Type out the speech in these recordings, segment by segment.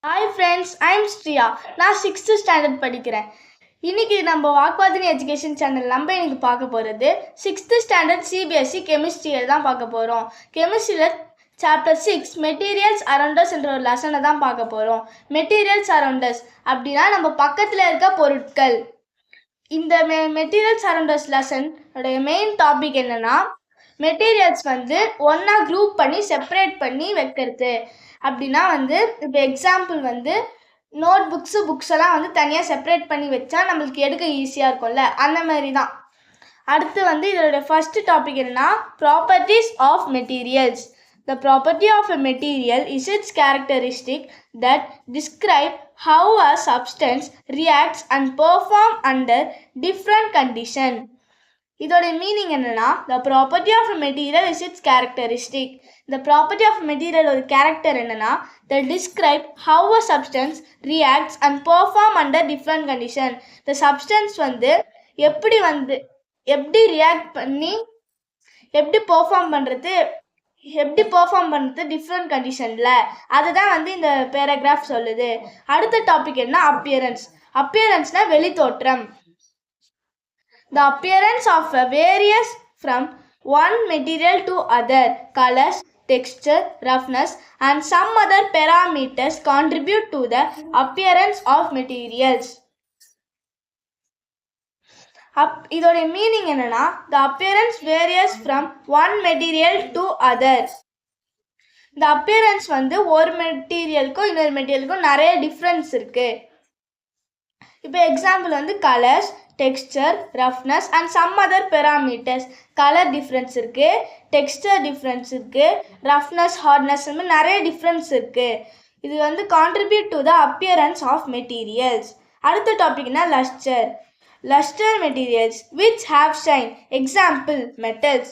Hi friends, I'm ஸ்ரீயா. நான் 6th standard படிக்கிறேன். இன்னைக்கு நம்ம வாக்வாதினி எஜுகேஷன் சேனல் இன்னைக்கு பார்க்க போகிறது 6th ஸ்டாண்டர்ட் சிபிஎஸ்சி கெமிஸ்ட்ரியில் தான் பார்க்க போகிறோம். கெமிஸ்ட்ரியில் சாப்டர் 6 மெட்டீரியல்ஸ் அரௌண்டஸ் என்ற ஒரு லெசனை தான் பார்க்க போகிறோம். மெட்டீரியல்ஸ் அரௌண்டஸ் அப்படின்னா நம்ம பக்கத்தில் இருக்க பொருட்கள். இந்த materials around us lesson main topic என்னன்னா மெட்டீரியல்ஸ் ஒன்றா குரூப் பண்ணி செப்பரேட் பண்ணி வைக்கிறது. அப்படின்னா இப்போ எக்ஸாம்பிள் நோட் புக்ஸ் எல்லாம் தனியாக செப்பரேட் பண்ணி வச்சா நம்மளுக்கு எடுக்க ஈஸியாக இருக்கும்ல, அந்த மாதிரி தான். அடுத்து இதோட ஃபர்ஸ்ட் டாபிக் என்னன்னா properties of materials. The property of a material is its characteristic that describe how a substance reacts and perform under different conditions. இதோட மீனிங் என்னன்னா the property of a material is its characteristic. The property of a material ஒரு character என்னன்னா that describe how a substance reacts and perform under different conditions. The substance எப்படி react பண்ணி எப்படி perform பண்ணுறது different கண்டிஷனில், அதுதான் இந்த பேராகிராஃப் சொல்லுது. அடுத்த டாபிக் என்ன appearance. அப்பியரன்ஸ்னா வெளித்தோற்றம். The appearance of various from one material to other, colors, texture, roughness and some other parameters contribute to the appearance of materials. இதோட மீனிங் என்னன்னா the appearance varies from one material to other. இந்த appearance ஒரு மெட்டீரியலுக்கும் இன்னொரு மெட்டீரியலுக்கும் நிறைய difference இருக்கு. இப்போ example colours, texture, roughness and some other parameters. Colour difference இருக்கு, texture difference இருக்கு, ரஃப்னஸ், ஹார்ட்னஸ் நிறைய டிஃப்ரென்ஸ் இருக்கு. இது contribute to the appearance of materials. அடுத்த டாபிக்னா lustre. Luster materials which have shine. Example metals.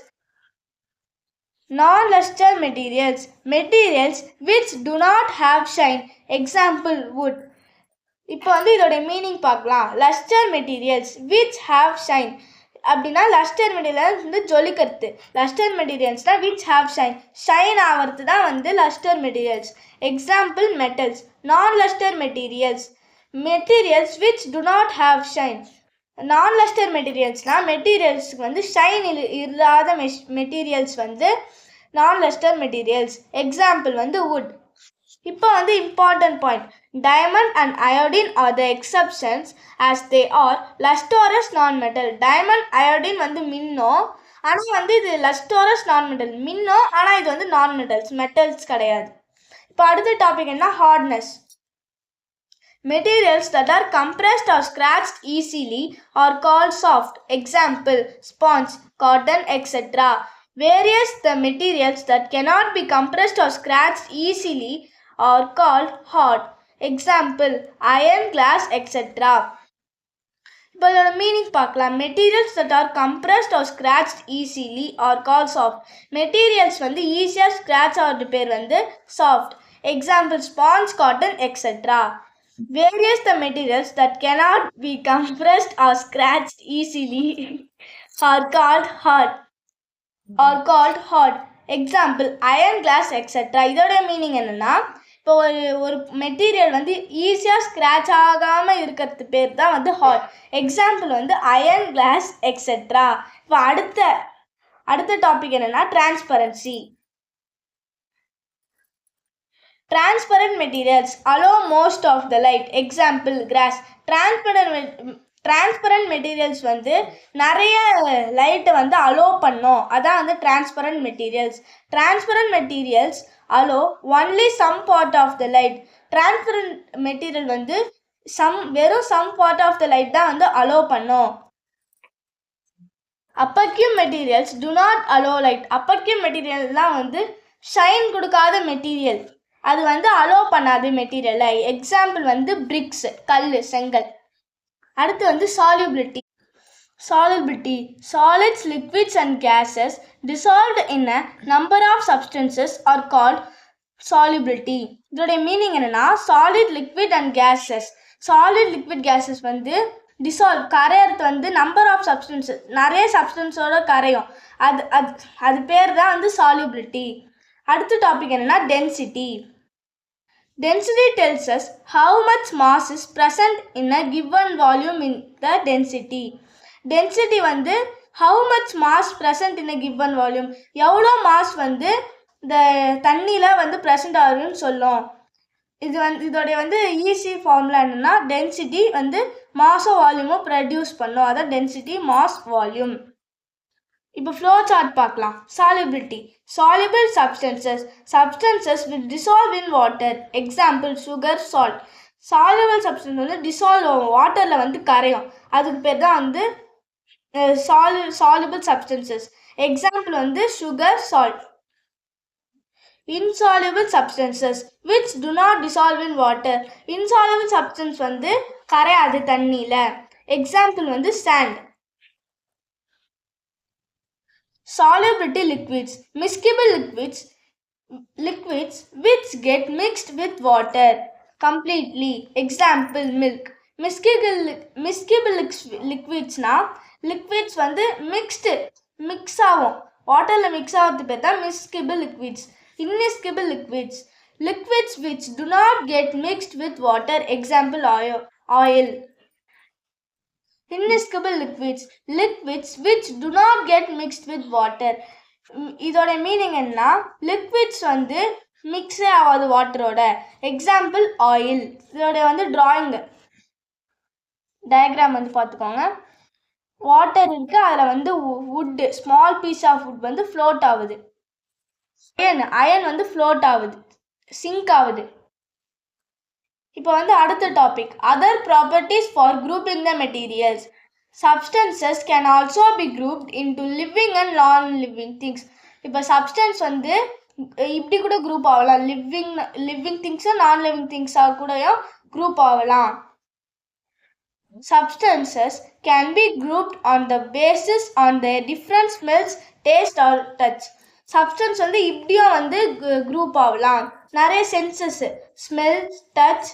Non-luster materials which do not have shine. Example wood. இப்போ இதோட meaning பார்க்கலாம். Lustre materials which have shine அப்படின்னா lustre materials ஜொலிக்கிறது. Lustre மெட்டீரியல்ஸ்னா which have shine, shine ஆகிறது தான் lustre materials. Example metals. Non lustre materials which do not have shine. Non lustre மெட்டீரியல்ஸ்னால் மெட்டீரியல்ஸுக்கு ஷைன் இல்லாத materials non lustre materials. Example wood. இப்போ important point. Diamond and iodine are the exceptions as they are lustrous non metal. Diamond iodine மின்னோம், ஆனால் இது லஸ்டோரஸ் non metal. மின்னோம், ஆனால் இது நான் metals கிடையாது. இப்போ அடுத்த டாபிக் என்ன hardness. Materials that are compressed or scratched easily are called soft. Example sponge, cotton, etc. The materials that cannot be compressed or scratched easily are called hard. Example iron, glass, etc. இப்போ இதோட meaning பார்க்கலாம். Materials that are compressed or scratched easily are called soft. Materials ஈஸியாக scratch ஆகிறது பேர் soft. Example sponge, cotton, etc. The materials that cannot be compressed or scratched easily are called hard. Example iron, glass, etc. இதோட meaning என்னன்னா இப்போ ஒரு material ஈஸியாக scratch ஆகாமல் இருக்கிறது பேர் தான் hard. Example iron, glass, etcetera. இப்போ அடுத்த டாபிக் என்னன்னா transparency. Transparent materials allow most of the light. Example grass. Transparent materials நிறைய லைட்டை அலோ பண்ணும், அதான் transparent materials. Transparent materials allow only some part of the light. Transparent material வெறும் some part of the light தான் allow பண்ணும். Opaque materials do not allow light. Opaque material தான் shine கொடுக்காத material, அது அலோ பண்ணாது மெட்டீரியலை. எக்ஸாம்பிள் பிரிக்ஸ், கல், செங்கல். அடுத்து solubility. Solids, liquids and gases dissolved in a number of substances are called solubility. இதோட மீனிங் என்னன்னா solid, liquid and gases. Solid, liquid, gases dissolve கரையிறது நம்பர் ஆஃப் சப்ஸ்டன்சஸ், நிறைய சப்ஸ்டன்ஸோட கரையும், அது பேர் தான் சால்யூபிலிட்டி. அடுத்த டாபிக் என்னன்னா density. Density tells us how much mass is present in a given volume in the density. Density வந்து how much mass present in a given volume, எவ்வளோ மாஸ் வந்து இந்த தண்ணியில் வந்து ப்ரெசென்ட் ஆகுதுன்னு சொல்லும். இதோடைய வந்து ஈஸி ஃபார்முலா என்னன்னா, டென்சிட்டி வந்து மாஸோ வால்யூமோ ப்ரொடியூஸ் பண்ணும், அதான் டென்சிட்டி மாஸ் வால்யூம். இப்போ ஃப்ளோ சார்ட் பார்க்கலாம். Solubility, soluble substances will dissolve in water. Example sugar, salt. Soluble substance வந்து டிசால்வ் ஆகும், வாட்டரில் வந்து கரையும், அதுக்கு பேர் தான் வந்து soluble substances. எக்ஸாம்பிள் வந்து sugar, salt. insoluble substances which do not dissolve in water. insoluble substance வந்து கரையாது தண்ணியில். எக்ஸாம்பிள் வந்து sand. Solubility liquids, miscible liquids which get mixed with water completely. Example milk. miscible liquidsனா liquids வந்து mix ஆகும், வாட்டரில் mix ஆகிறது பேர் தான் miscible liquids. immiscible liquids which do not get mixed with water. Example oil. Immiscible liquids which do not get mixed with water. இதோட meaning என்ன, liquids வந்து மிக்ஸே ஆகாது வாட்டரோட. Example oil. இதோட வந்து டிராயிங் டயக்ராம் வந்து பார்த்துக்கோங்க. வாட்டர் இருக்கு, அதில் வந்து wood, small piece of wood வந்து ஃப்ளோட் ஆகுது. அயன் வந்து ஃப்ளோட் ஆகுது, சிங்க் ஆகுது. இப்போ வந்து அடுத்த topic, other properties for grouping the materials. Substances can also be grouped into living and non living things. இப்போ சப்ஸ்டன்ஸ் வந்து இப்படி கூட குரூப் ஆகலாம், லிவிங் திங்ஸும் நான் லிவிங் திங்ஸாக கூடயும் குரூப் ஆகலாம். Substances can be grouped on the basis on their different smells, taste or touch. Substance வந்து இப்படியும் வந்து குரூப் ஆகலாம். நிறைய சென்சஸ், ஸ்மெல், டச்,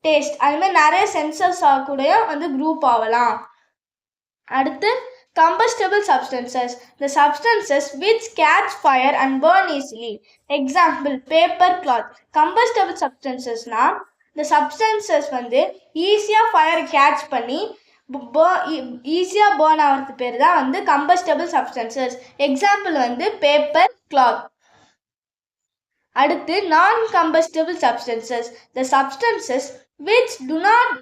டேஸ்ட், அது மாதிரி நிறைய சென்சஸ் கூடயும் வந்து குரூப் ஆகலாம். அடுத்து combustible substances, the substances which catch fire and burn easily. Example paper, cloth. Combustible substancesனா இந்த சப்ஸ்டன்சஸ் வந்து ஈஸியாக ஃபயர் கேட்ச் பண்ணி ஈஸியாக பேர்ன் ஆகிறது பேர் தான் வந்து கம்பஸ்டபிள் சப்ஸ்டன்சஸ். எக்ஸாம்பிள் வந்து பேப்பர், கிளாத். அடுத்து non combustible substances, the substances which do not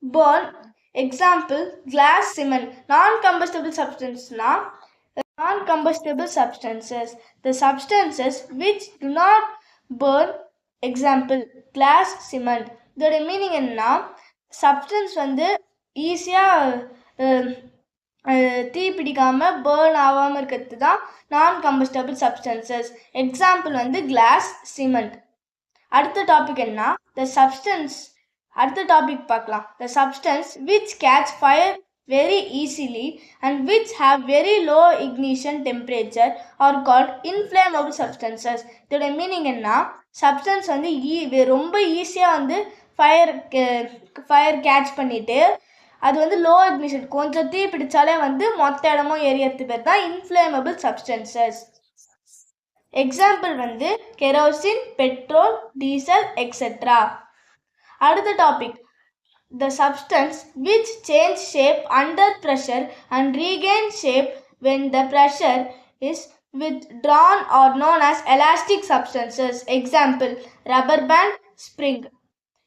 burn. Example glass, cement. Non combustible சப்ஸ்டன்ஸ்னா non-combustible substances, the substances which do not burn. Example glass, cement. இதோட meaning என்னன்னா, substance வந்து ஈஸியாக தீ பிடிக்காமல் burn ஆகாமல் இருக்கிறது தான் நான் கம்பஸ்டபிள் சப்ஸ்டன்சஸ். எக்ஸாம்பிள் வந்து கிளாஸ், சிமெண்ட். அடுத்த டாபிக் என்ன, அடுத்த டாபிக் பார்க்கலாம். The substance which catch fire very easily and which have very low ignition temperature are called inflammable substances. இதோட மீனிங் என்ன, சப்ஸ்டன்ஸ் வந்து ரொம்ப ஈஸியாக வந்து ஃபயர் கேட்ச் பண்ணிவிட்டு அது வந்து லோ இக்னிஷன், கொஞ்சம் தீ பிடிச்சாலே வந்து மொத்த இடமும் எரியறது பேர் தான் இன்ஃப்ளேமபிள் சப்ஸ்டன்சஸ். எக்ஸாம்பிள் வந்து கெரோசின், பெட்ரோல், டீசல் எக்ஸெட்ரா. அடுத்த topic, the substance which change shape under pressure and regain shape when the pressure is withdrawn are known as elastic substances. Example rubber band, spring.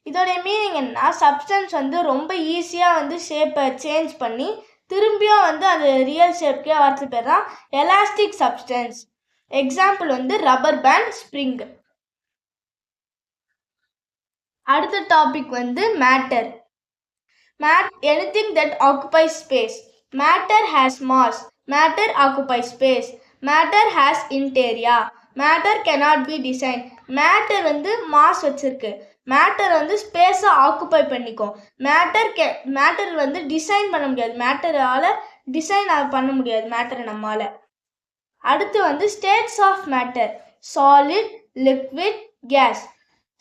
இதோட meaning என்ன, substance வந்து ரொம்ப ஈஸியாக வந்து ஷேப்பை change பண்ணி திரும்பியும் வந்து அது ரியல் ஷேப்கே வரது பேர் தான் எலாஸ்டிக் சப்ஸ்டன்ஸ். எக்ஸாம்பிள் வந்து ரப்பர் பேண்ட், ஸ்ப்ரிங். அடுத்த டாபிக் வந்து matter. Anything that occupies space. Matter has mass. Matter occupies space. Matter has interior. Matter cannot be designed. Matter வந்து மாஸ் வச்சிருக்கு, மேட்டர் வந்து ஸ்பேஸை ஆக்குப்பை பண்ணிக்கும். மேட்டர் வந்து டிசைன் பண்ண முடியாது, மேட்டரால் டிசைன் பண்ண முடியாது மேட்டரை நம்மால். அடுத்து வந்து states of matter, solid, liquid, gas.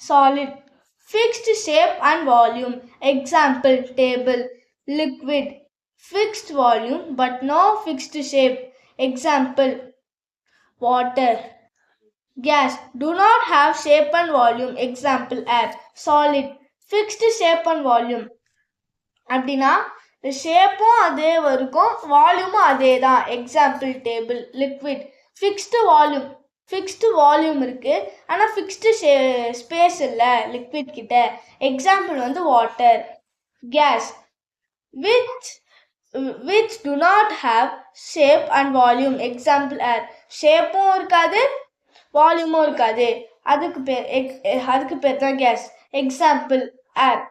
Solid, fixed shape and volume. Example table. Liquid, fixed volume but no fixed shape. Example water. Gas do not have shape and volume. Example air. Solid fixed shape and volume. அப்படின்னா ஷேப்பும் அதே இருக்கும், வால்யூமும் அதே தான். Example table. Liquid fixed volume இருக்குது, ஆனால் fixed space இல்லை liquid கிட்ட. எக்ஸாம்பிள் வந்து water. Gas which do not have shape and volume. Example air. ஷேப்பும் இருக்காது, வால்யூமும் இருக்காது, அதுக்கு பேர் தான் கேஸ். எக்ஸாம்பிள் ஏர்.